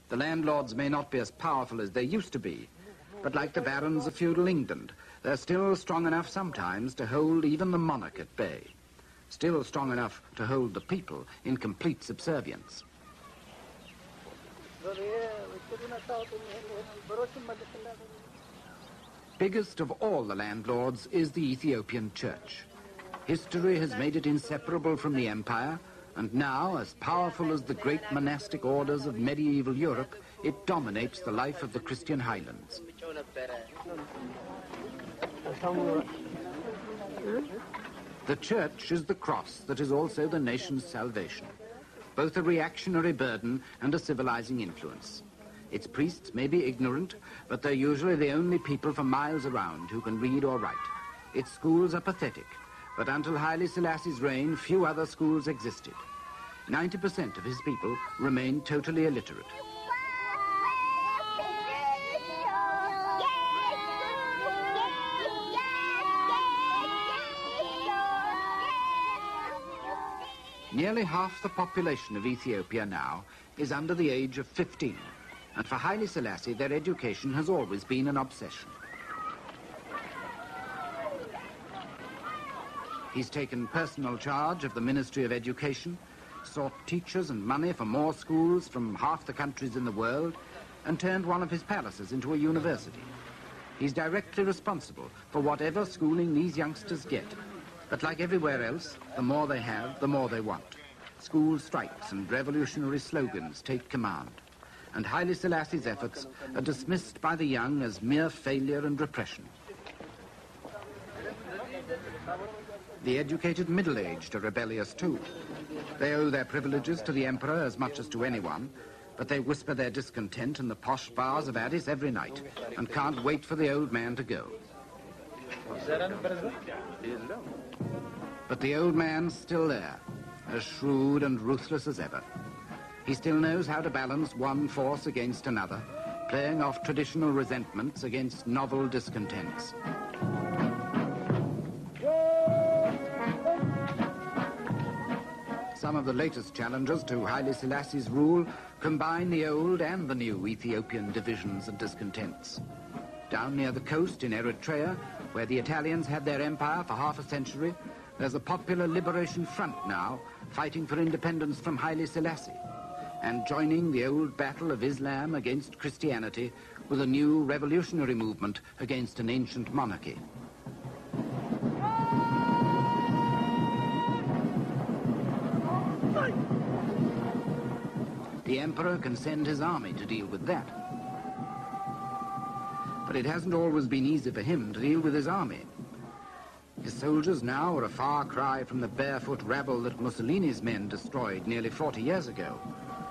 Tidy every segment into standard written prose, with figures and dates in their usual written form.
The landlords may not be as powerful as they used to be, but like the barons of feudal England, they're still strong enough sometimes to hold even the monarch at bay, still strong enough to hold the people in complete subservience. Biggest of all the landlords is the Ethiopian Church. History has made it inseparable from the empire, and now, as powerful as the great monastic orders of medieval Europe, it dominates the life of the Christian highlands. The church is the cross that is also the nation's salvation, both a reactionary burden and a civilizing influence. Its priests may be ignorant, but they're usually the only people for miles around who can read or write. Its schools are pathetic, but until Haile Selassie's reign, few other schools existed. 90% of his people remained totally illiterate. Nearly half the population of Ethiopia now is under the age of 15, and for Haile Selassie, their education has always been an obsession. He's taken personal charge of the Ministry of Education, sought teachers and money for more schools from half the countries in the world, and turned one of his palaces into a university. He's directly responsible for whatever schooling these youngsters get. But like everywhere else, the more they have, the more they want. School strikes and revolutionary slogans take command. And Haile Selassie's efforts are dismissed by the young as mere failure and repression. The educated middle-aged are rebellious too. They owe their privileges to the emperor as much as to anyone, but they whisper their discontent in the posh bars of Addis every night and can't wait for the old man to go. But the old man's still there, as shrewd and ruthless as ever. He still knows how to balance one force against another, playing off traditional resentments against novel discontents. Some of the latest challenges to Haile Selassie's rule combine the old and the new Ethiopian divisions and discontents. Down near the coast in Eritrea, where the Italians had their empire for half a century, there's a popular liberation front now fighting for independence from Haile Selassie and joining the old battle of Islam against Christianity with a new revolutionary movement against an ancient monarchy. The emperor can send his army to deal with that. But it hasn't always been easy for him to deal with his army. His soldiers now are a far cry from the barefoot rabble that Mussolini's men destroyed nearly 40 years ago,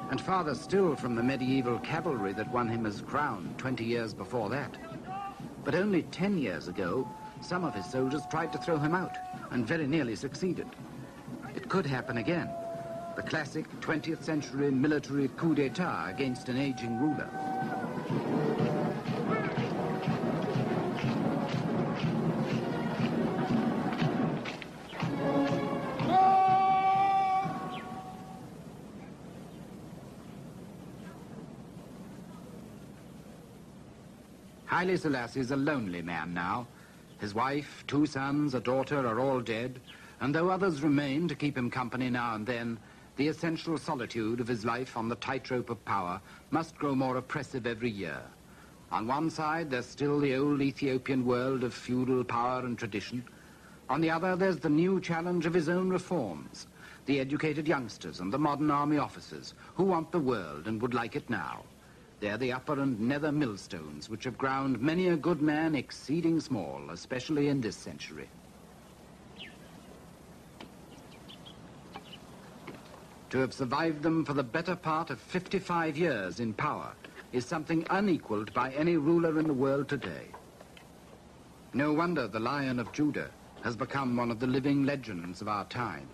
and farther still from the medieval cavalry that won him his crown 20 years before that. But only 10 years ago, some of his soldiers tried to throw him out, and very nearly succeeded. It could happen again. The classic 20th century military coup d'etat against an aging ruler. Haile Selassie is a lonely man now. His wife, 2 sons, a daughter are all dead, and though others remain to keep him company now and then, the essential solitude of his life on the tightrope of power must grow more oppressive every year. On one side, there's still the old Ethiopian world of feudal power and tradition. On the other, there's the new challenge of his own reforms, the educated youngsters and the modern army officers who want the world and would like it now. They're the upper and nether millstones which have ground many a good man exceeding small, especially in this century. To have survived them for the better part of 55 years in power is something unequaled by any ruler in the world today. No wonder the Lion of Judah has become one of the living legends of our time.